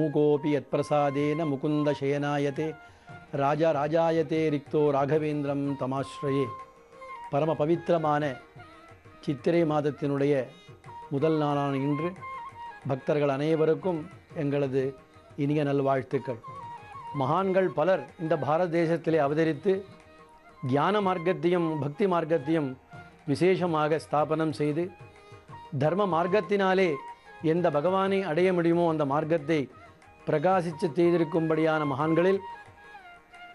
மூகோபி யத்பிரசாதேன முகுந்த சயனாயதே ராஜா ராஜாயதே ரிக்தோ ராகவேந்திரம் தமாஸ்ரயே. பரம பவித்திரமான சித்திரை மாதத்தினுடைய முதல் நாளான இன்று பக்தர்கள் அனைவருக்கும் எங்களது இனிய நல்வாழ்த்துக்கள். மகான்கள் பலர் இந்த பாரத தேசத்திலே அவதரித்து ஞான மார்க்கத்தையும் பக்தி மார்க்கத்தையும் விசேஷமாக ஸ்தாபனம் செய்து தர்ம மார்க்கத்தினாலே எந்த பகவானை அடைய முடியுமோ அந்த மார்க்கத்தை பிரகாசித்து செய்திருக்கும்படியான மகான்களில்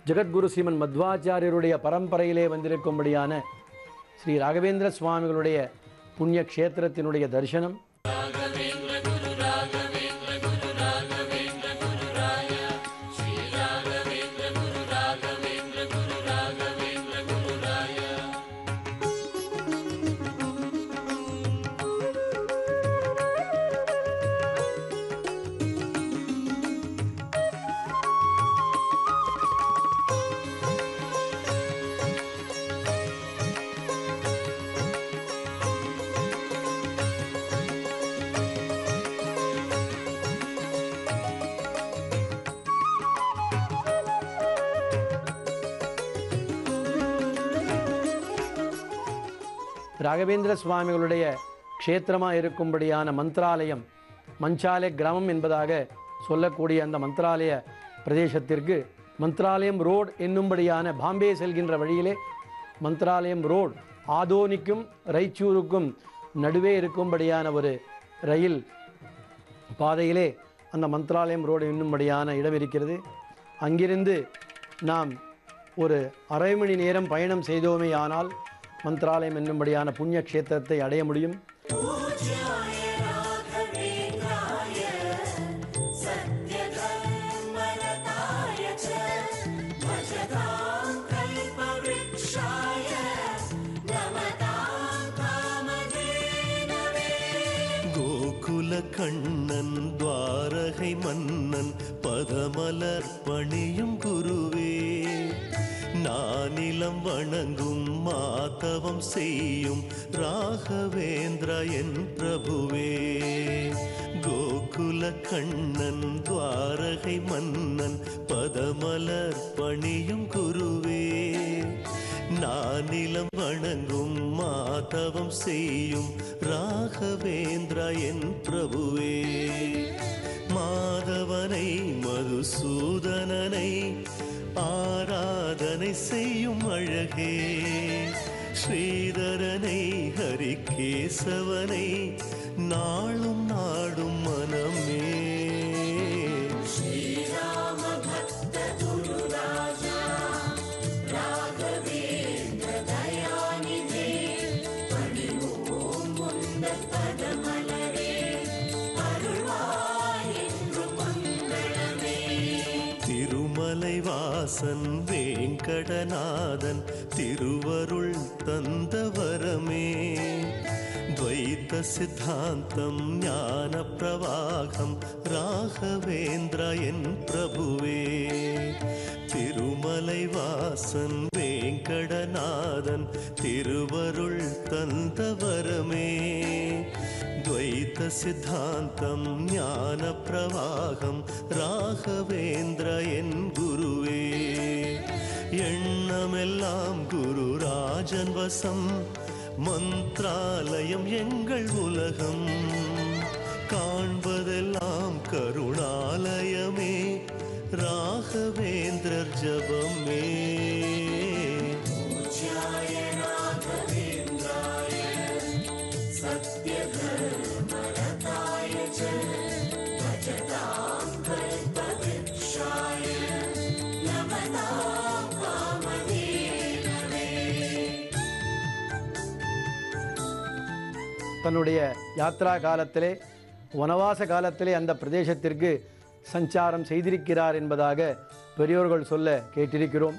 ஜெகத்குரு ஸ்ரீமன் மத்வாச்சாரியருடைய பரம்பரையிலே வந்திருக்கும்படியான ஸ்ரீ ராகவேந்திர சுவாமிகளுடைய புண்ணிய க்ஷேத்திரத்தினுடைய தரிசனம் ராகவேந்திர சுவாமிகளுடைய க்ஷேத்திரமாக இருக்கும்படியான மந்த்ராலயம் மஞ்சாலை கிராமம் என்பதாக சொல்லக்கூடிய அந்த மந்த்ராலய பிரதேசத்திற்கு மந்த்ராலயம் ரோடு என்னும்படியான பாம்பே செல்கின்ற வழியிலே மந்த்ராலயம் ரோடு ஆதோனிக்கும் ரைச்சூருக்கும் நடுவே இருக்கும்படியான ஒரு ரயில் பாதையிலே அந்த மந்த்ராலயம் ரோடு என்னும்படியான இடம் இருக்கிறது. அங்கிருந்து நாம் ஒரு அரை மணி நேரம் பயணம் செய்தோமே ஆனால் மந்த்ராலயம் என்னும்படியான புண்ணிய க்ஷேத்திரத்தை அடைய முடியும். கோகுல கண்ணன் துவாரகை மன்னன் பதமலர் பணியும் குருவே, நானிலம் வணங்கும் மாதவம் செய்யும் ராகவேந்திரா என் பிரபுவே. கோகுல கண்ணன் துவாரகை மன்னன் பதமலர் பணியும் குருவே, நானிலம் வணங்கும் மாதவம் செய்யும் ராகவேந்திரா என் பிரபுவே. மாதவனை மதுசூதனனை ஆராதனை செய்யும் அழகே, ஸ்ரீதரனை ஹரிகேசவனை நாளும் நாடும் மனமே. ஸ்ரீராம பக்த குருராஜா ராகவேந்திர தயாநிதே, பணிவோம் முந்தன் பதமலரே, அருள்வாய் என்றும் மங்களமே. திருமலை வாசன் வேங்கடநாதன் திருவருள் தந்த வரமே, துவைத சித்தாந்தம் ஞான பிரவாகம் ராகவேந்திரா என் பிரபுவே. திருமலை வாசன் வேங்கடநாதன் திருவருள் தந்த வரமே, துவைத சித்தாந்தம் ஞான பிரவாகம் ராகவேந்திரா என் குருவே. எண்ணமெல்லாம் குரு ராஜன் வசம், மந்த்ராலயம் எங்கள் உலகம், காண்பதெல்லாம் கருணாலயமே, ராகவேந்திரர் ஜபமே. தன்னுடைய யாத்ரா காலத்திலே வனவாச காலத்திலே அந்த பிரதேசத்திற்கு சஞ்சாரம் செய்திருக்கிறார் என்பதாக பெரியோர்கள் சொல்ல கேட்டிருக்கிறோம்.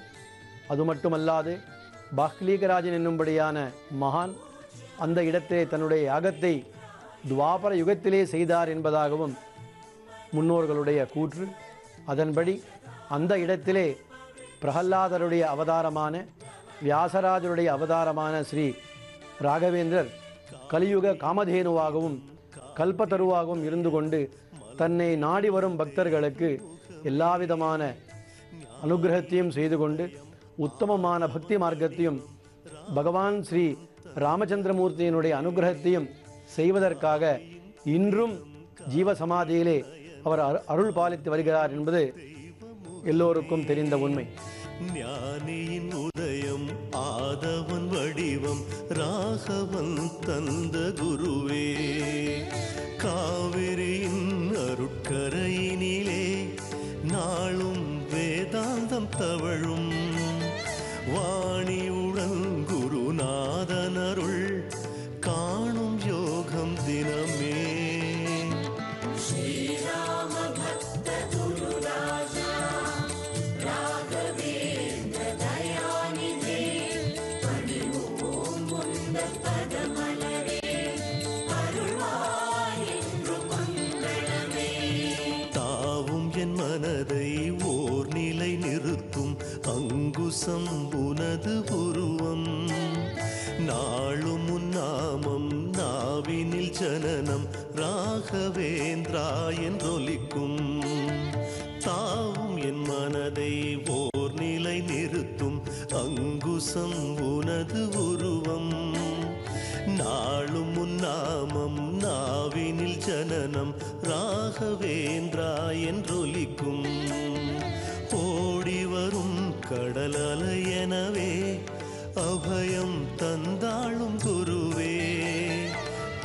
அது மட்டுமல்லாது பாக்லீகராஜன் என்னும்படியான மகான் அந்த இடத்திலே தன்னுடைய யாகத்தை துவாபர யுகத்திலே செய்தார் என்பதாகவும் முன்னோர்களுடைய கூற்று. அதன்படி அந்த இடத்திலே பிரகல்லாதருடைய அவதாரமான வியாசராஜருடைய அவதாரமான ஸ்ரீ ராகவேந்திரர் கலியுக காமதேனுவாகவும் கல்பத்தருவாகவும் இருந்து கொண்டு தன்னை நாடி வரும் பக்தர்களுக்கு எல்லாவிதமான அனுகிரகத்தையும் செய்து கொண்டு உத்தமமான பக்தி மார்க்கத்தையும் பகவான் ஸ்ரீ ராமச்சந்திரமூர்த்தியினுடைய அனுகிரகத்தையும் செய்வதற்காக இன்றும் ஜீவசமாதியிலே அவர் அருள் பாலித்து வருகிறார் என்பது எல்லோருக்கும் தெரிந்த உண்மை. ஞானியின் உதயம் ஆதவன் வடிவம் ராகவன் தந்த குருவே, காவிரியின் அருட்கரையினிலே நாளும் வேதாந்தம் தவழும் வாணியுடன் குருநாதனருள் காணும் யோகம் தினமே. ஸ்ரீராம பக்த குருராஜா ராகவேந்திர தயாநிதே, பணிவோம் முந்தன் பதமலரே, அருள்வாய் என்றும் மங்களமே. தாவும் என் மனதை ஓர் நிலை நிறுத்தும் அங்குசம் உனது உருவம், நாளும் உன்னாமம் நாவினில் ஜனனம் ராகவேந்திரா என்றொலிக்கும். தாவும் என் மனதை ஓர் நிலை நிறுத்தும் அங்குசம் உனது உருவம், நாளும் உன்னாமம் நாவினில் ஜனனம் ராகவேந்திரா என்றொலிக்கும். ஓடி வரும் கடல் அலையெனவே அபயம் தந்தாளும் குருவே,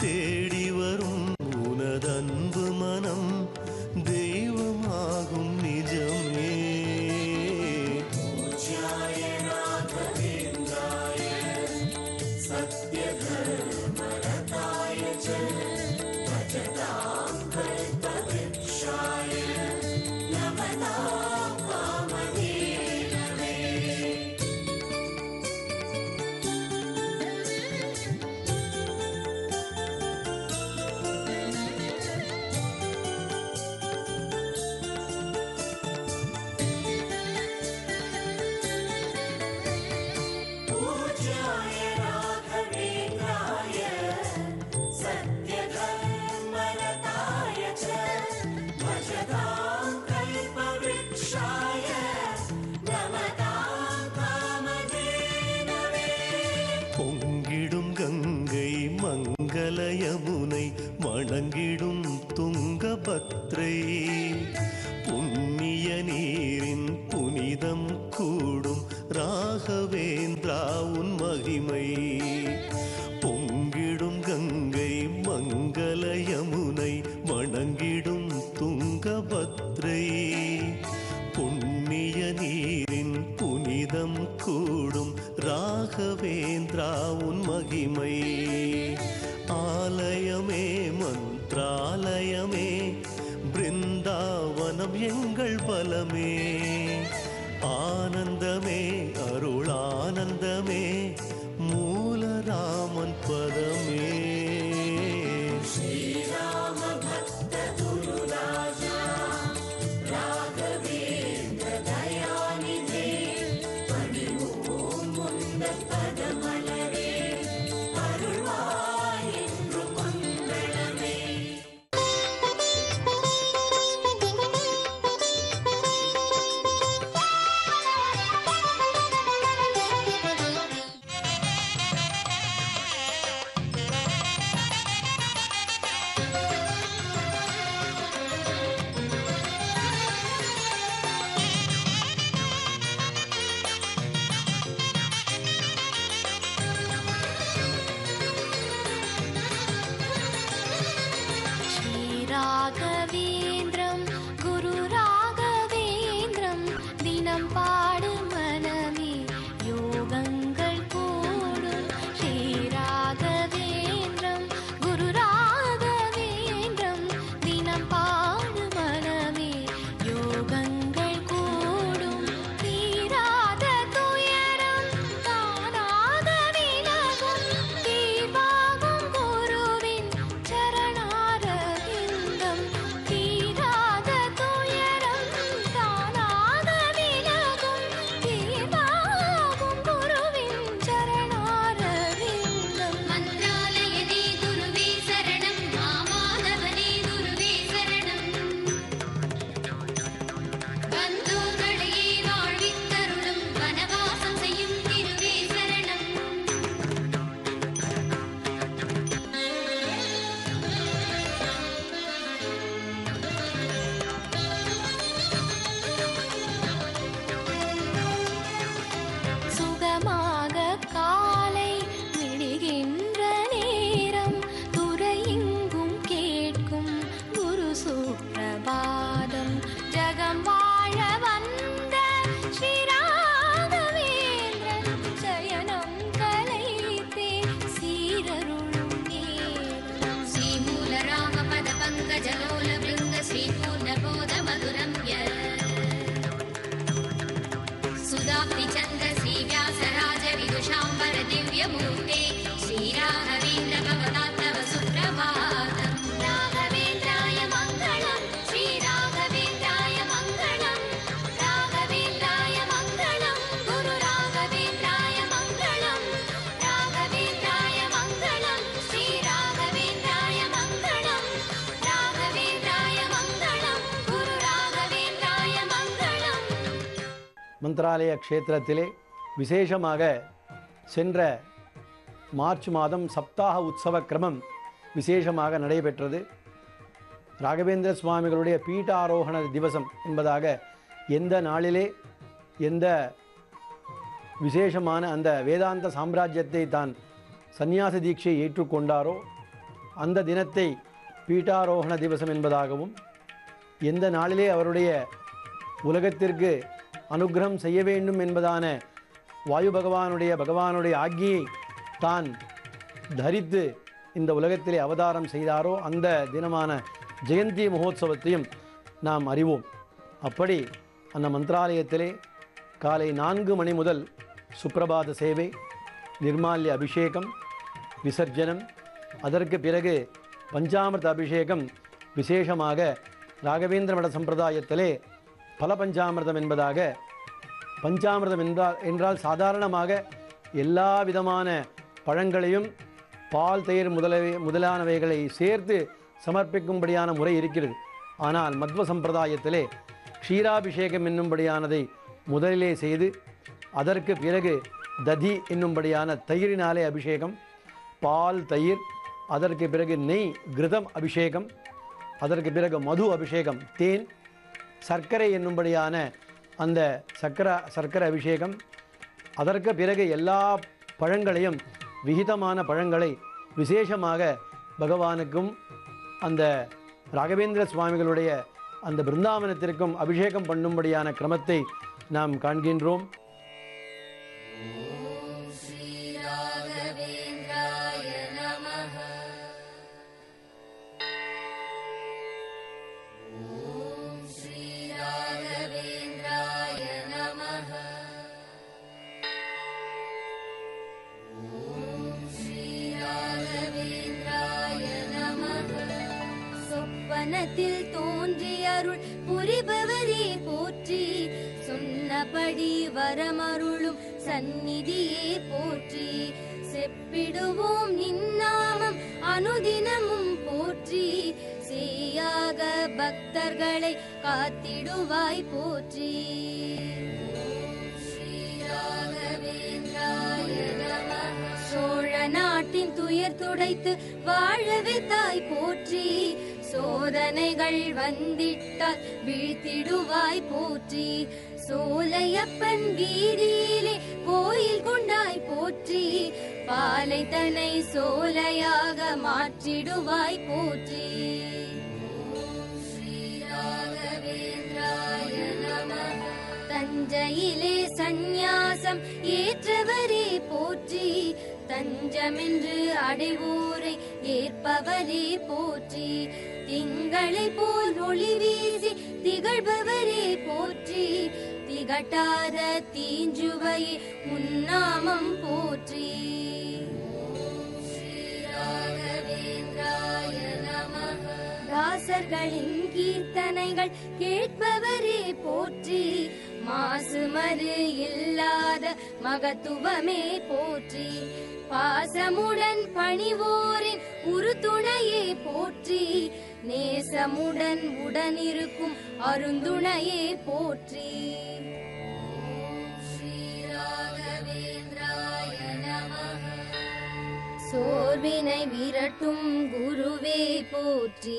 தேடி வரும் உனதன்பு மனம் தெய்வமாகும் நிஜமே. பூஜ்யாய ராகவேந்திராய சத்ய தர்மரதாய ச பஜதாம் கல்பவ்ருக்ஷாய நமதாம் காமதேனவே. பொங்கிடும் கங்கை மங்கள யமுனை வணங்கிடும் துங்கபத்ரை, புண்ணிய நீரின் புனிதம் கூடும் ராகவேந்திரா உன் மகிமை. பொங்கிடும் கங்கை மங்கள யமுனை வணங்கிடும் துங்கபத்ரை, புண்ணிய நீரின் புனிதம் கூடும் ராகவேந்திரா உன் மகிமை. ஆலயமே மந்த்ராலயமே பிருந்தாவனம் எங்கள் பலமே, ஆனந்தமே அருளானந்தமே மூலராமன் பதமே. ஸ்ரீராம பக்த குருராஜா ராகவேந்திர தயாநிதே, பணிவோம் முந்தன் பதமலரே, அருள்வாய் என்றும் மங்களமே. ராகவேந்திரம் குரு ராகவேந்திரம் தினம் பாடு மனமே யோகங்கள் கூடும். ஸ்ரீ ராகவேந்திரம் குரு ராகவேந்திரம் தினம் பாடு மனமே யோகங்கள் கூடும். தீராத துயரம் தானாக விலகும், தீர்வாகும் குருவின் சரணாரவிந்தம். மந்த்ராலய க்ஷேத்திரத்திலே விசேஷமாக சென்ற மார்ச் மாதம் சப்தாக உற்சவ கிரமம் விசேஷமாக நடைபெற்றது. ராகவேந்திர சுவாமிகளுடைய பீட்டாரோகண திவசம் என்பதாக எந்த நாளிலே எந்த விசேஷமான அந்த வேதாந்த சாம்ராஜ்யத்தை தான் சந்நியாச தீட்சை ஏற்றுக்கொண்டாரோ அந்த தினத்தை பீட்டாரோகண திவசம் என்பதாகவும், எந்த நாளிலே அவருடைய உலகத்திற்கு அனுக்கிரகம் செய்ய வேண்டும் என்பதான வாயு பகவானுடைய ஆக்ஞையை தான் தரித்து இந்த உலகத்திலே அவதாரம் செய்தாரோ அந்த தினமான ஜெயந்தி மகோத்சவத்தையும் நாம் அறிவோம். அப்படி அந்த மந்திராலயத்திலே காலை 4 மணி முதல் சுப்பிரபாத சேவை, நிர்மால்ய அபிஷேகம், விசர்ஜனம், அதற்கு பிறகு பஞ்சாமிர்த அபிஷேகம். விசேஷமாக ராகவேந்திர மட சம்பிரதாயத்திலே பல பஞ்சாமிர்தம் என்பதாக, பஞ்சாமிர்தம் என்றால் சாதாரணமாக எல்லா விதமான பழங்களையும் பால், தயிர் முதலானவைகளை சேர்த்து சமர்ப்பிக்கும்படியான முறை இருக்கிறது. ஆனால் மத்வ சம்பிரதாயத்திலே க்ஷீராபிஷேகம் என்னும்படியானதை முதலிலே செய்து அதற்கு பிறகு ததி என்னும்படியான தயிரினாலே அபிஷேகம், பால், தயிர், அதற்கு பிறகு நெய் கிருதம் அபிஷேகம், அதற்கு பிறகு மது அபிஷேகம், தேன், சர்க்கரை என்னும்படியான அந்த சர்க்கரை அபிஷேகம், அதற்கு பிறகு எல்லா பழங்களையும் விகிதமான பழங்களை விசேஷமாக பகவானுக்கும் அந்த ராகவேந்திர சுவாமிகளுடைய அந்த பிருந்தாவனத்திற்கும் அபிஷேகம் பண்ணும்படியான கிரமத்தை நாம் காண்கின்றோம். சொப்பனத்தில் தோன்றி அருள் புரிபவரே போற்றி, சொன்னபடி வரமருளும் சந்நிதியே போற்றி, செப்பிடுவோம் நின்னாமம் அனுதினமும் போற்றி, சேயாக பக்தர்களை காத்திடுவாய் போற்றி. சோழ நாட்டின் துயர் துடைத்து வாழவே தாய் போற்றி, சோதனைகள் வந்திட்டால் வீழ்த்திடுவாய் போற்றி, சோலையப்பன் வீதியிலே கோயில் கொண்டாய் போற்றி, பாலை தன்னை சோலையாக மாற்றிடுவாய் போற்றி. தஞ்சையிலே சந்நியாசம் ஏற்றவரே போற்றி, தஞ்சமென்று அடைவோரை ஏற்பவரே போற்றி, திங்களை போல் ஒளி வீசி திகழ்பவரே போற்றி, திகட்டாத தீஞ்சுவையே உன்னாமம் போற்றி. தாசர்களின் கீர்த்தனைகள் கேட்பவரே போற்றி, மாசுமறு இல்லாத மகத்துவமே போற்றி, பாசமுடன் பணிவோரின் உறுதுணையே போற்றி, நேசமுடன் உடனிருக்கும் அருந்துணையே போற்றி. சோர்வினை விரட்டும் குருவே போற்றி,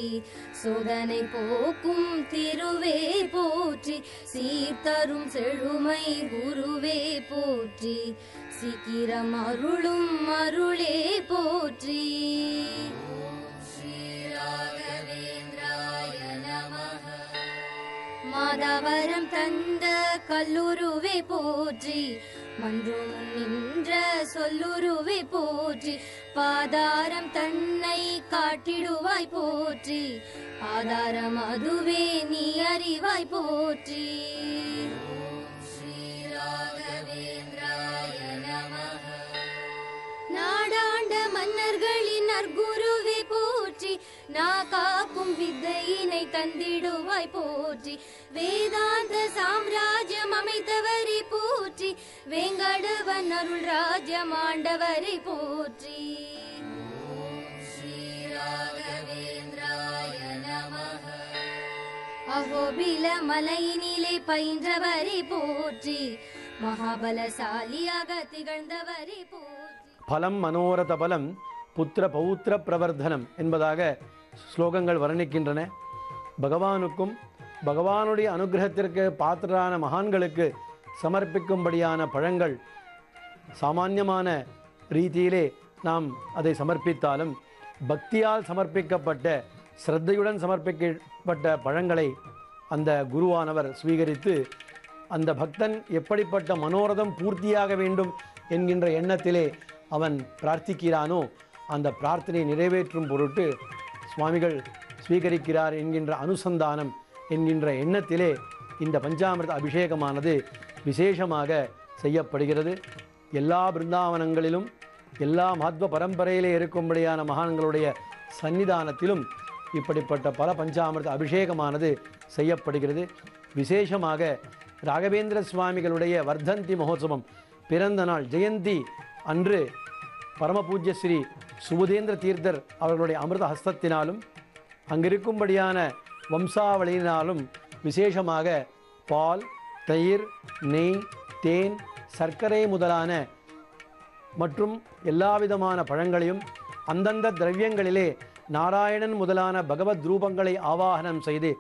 சோதனை போக்கும் திருவே போற்றி, சீர்தரும் செழுமை குருவே போற்றி, சீக்கிரம் அருளும் அருளே போற்றி. மாதாவரம் தந்த கல்லுருவே போற்றி, மன்றும் நின்ற சொல்லுருவே போற்றி, பாதாரம் தன்னை காட்டிடுவாய் போற்றி, ஆதாரம் அதுவே நீ அறிவாய் போற்றி. நாடாண்ட மன்னர்களின் நற்குருவே போற்றி, நான் காக்கும் வித்தையினை தந்திடுவாய் போற்றி, வேதாந்த சாம்ராஜ்யம் அமைத்தவரை போற்றி, வேங்கடவன் அருள் ராஜ்யம் ஆண்டவரை போற்றி. அகோபில மலையினிலே பயின்றவரை போற்றி மகாபலசாலியாக திகழ்ந்தவரை போற்றி. பலம் மனோரத பலம் புத்திர பௌத்திர பிரவர்தனம் என்பதாக ஸ்லோகங்கள் வர்ணிக்கின்றன. பகவானுக்கும் பகவானுடைய அனுகிரகத்திற்கு பாத்திரரான மகான்களுக்கு சமர்ப்பிக்கும்படியான பழங்கள் சாமான்யமான ரீதியிலே நாம் அதை சமர்ப்பித்தாலும் பக்தியால் சமர்ப்பிக்கப்பட்ட ஸ்ரத்தையுடன் சமர்ப்பிக்கப்பட்ட பழங்களை அந்த குருவானவர் ஸ்வீகரித்து அந்த பக்தன் எப்படிப்பட்ட மனோரதம் பூர்த்தியாக வேண்டும் என்கின்ற எண்ணத்திலே அவன் பிரார்த்திக்கிறானோ அந்த பிரார்த்தனை நிறைவேற்றும் பொருட்டு சுவாமிகள் ஸ்வீகரிக்கிறார் என்கின்ற அனுசந்தானம் என்கின்ற எண்ணத்திலே இந்த பஞ்சாமிர்த அபிஷேகமானது விசேஷமாக செய்யப்படுகிறது. எல்லா பிருந்தாவனங்களிலும் எல்லா மஹத்வ பரம்பரையிலே இருக்கும்படியான மகான்களுடைய சன்னிதானத்திலும் இப்படிப்பட்ட பல பஞ்சாமிர்த அபிஷேகமானது செய்யப்படுகிறது. விசேஷமாக ராகவேந்திர சுவாமிகளுடைய வர்தந்தி மகோத்சவம் பிறந்த நாள் ஜெயந்தி அன்று பரமபூஜ்ய ஸ்ரீ சுபுதேந்திர தீர்த்தர் அவர்களுடைய அமிர்த ஹஸ்தத்தினாலும் அங்கிருக்கும்படியான வம்சாவளியினாலும் விசேஷமாக பால், தயிர், நெய், தேன், சர்க்கரை முதலான மற்றும் எல்லாவிதமான பழங்களையும் அந்தந்த திரவியங்களிலே நாராயணன் முதலான பகவத் ரூபங்களை ஆவாகனம் செய்து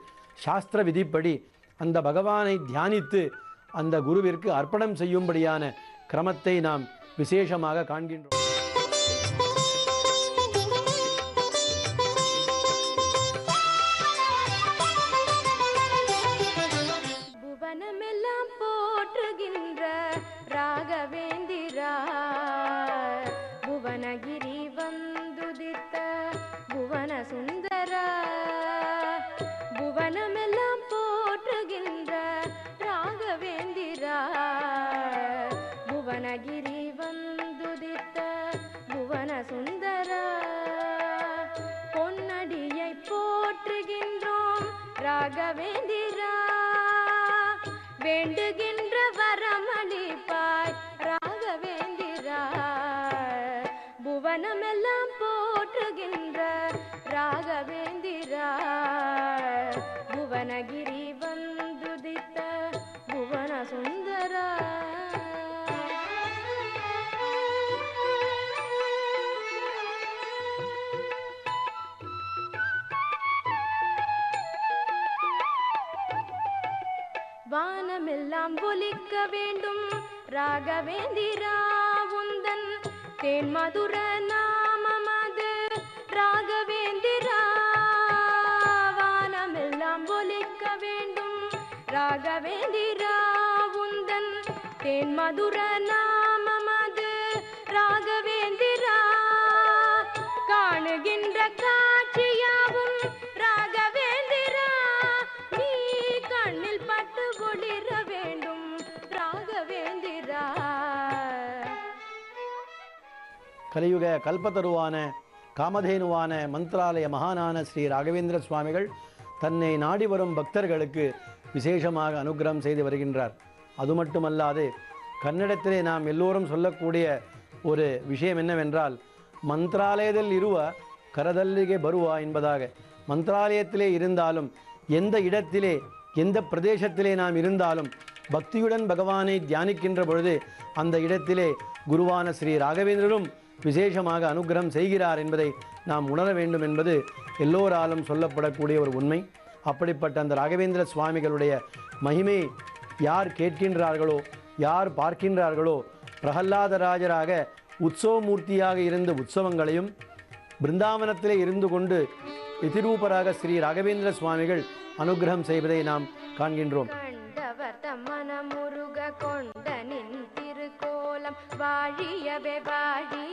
சாஸ்திர விதிப்படி அந்த பகவானை தியானித்து அந்த குருவிற்கு அர்ப்பணம் செய்யும்படியான கிரமத்தை நாம் விசேஷமாக காண்கின்றோம். புவனமெல்லாம் போற்றுகின்ற ராகவேந்திரா புவனகிரி வந்துதித்த புவன சுந்தரா புவனமெல்லாம் போற்றுகின்ற ராகவேந்திரா புவனகிரி வந்துதித்த புவன சுந்தரா பொன்னடியை போற்றுகின்றோம் ராகவேந்திரா வேண்டுகின்ற வரமளிப்பாய் ராகவேந்திரா புவனமெல்லாம் போற்றுகின்ற ராகவேந்திரா புவனகிரி வந்துதித்த புவன சுந்தரா வானமெல்லாம் ஒலிக்க வேண்டும் ராகவேந்திரா உந்தன் தேன் மதுர நாமமது ராகவேந்திரா வானமெல்லாம் ஒலிக்க வேண்டும் ராகவேந்திரா உந்தன் தேன் மதுர நாமமது ராகவேந்திரா காணுகின்ற காட்சியாவும் ராகவேந்திரா நீ கண்ணில் பட்டு ஒளிர வேண்டும் ராகவேந்திரா. கலியுக கல்பத்தருவான காமதேனுவான மந்த்ராலய மகானான ஸ்ரீ ராகவேந்திர சுவாமிகள் தன்னை நாடி வரும் பக்தர்களுக்கு விசேஷமாக அனுகிரகம் செய்து வருகின்றார். அது மட்டுமல்லாது கன்னடத்திலே நாம் எல்லோரும் சொல்லக்கூடிய ஒரு விஷயம் என்னவென்றால் மந்த்ராலயத்தில் இருவ கரதல்லிಗೆ ಬರುವ என்பதாக மந்த்ராலயத்திலே இருந்தாலும் எந்த இடத்திலே எந்த பிரதேசத்திலே நாம் இருந்தாலும் பக்தியுடன் பகவானை தியானிக்கின்ற பொழுது அந்த இடத்திலே குருவான ஸ்ரீ ராகவேந்திரரும் விசேஷமாக அனுகிரகம் செய்கிறார் என்பதை நாம் உணர வேண்டும் என்பது எல்லோராலும் சொல்லப்படக்கூடிய ஒரு உண்மை. அப்படிப்பட்ட அந்த ராகவேந்திர சுவாமிகளுடைய மகிமை யார் கேட்கின்றார்களோ யார் பார்க்கின்றார்களோ பிரகல்லாதராஜராக உற்சவமூர்த்தியாக இருந்த உற்சவங்களையும் பிருந்தாவனத்திலே இருந்து கொண்டு எதிரூபராக ஸ்ரீ ராகவேந்திர சுவாமிகள் அனுகிரகம் செய்வதை நாம் காண்கின்றோம். கண்டவர் தம்மனமுருக கொண்ட நின் திருக்கோலம் வாழியவே வாழி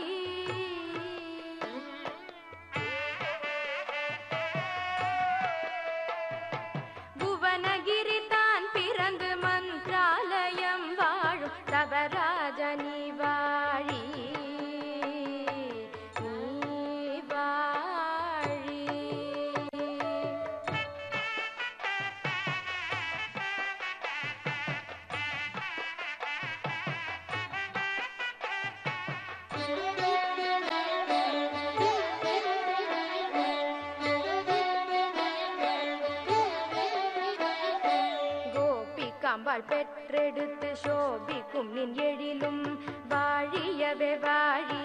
புவனகிரி தான் பிறந்து மந்த்ராலயம் வாழும் தவராஜனி வாழி அவள் பெற்றெடுத்து சோபிக்கும் நின் எழிலும் வாழியவே வாழி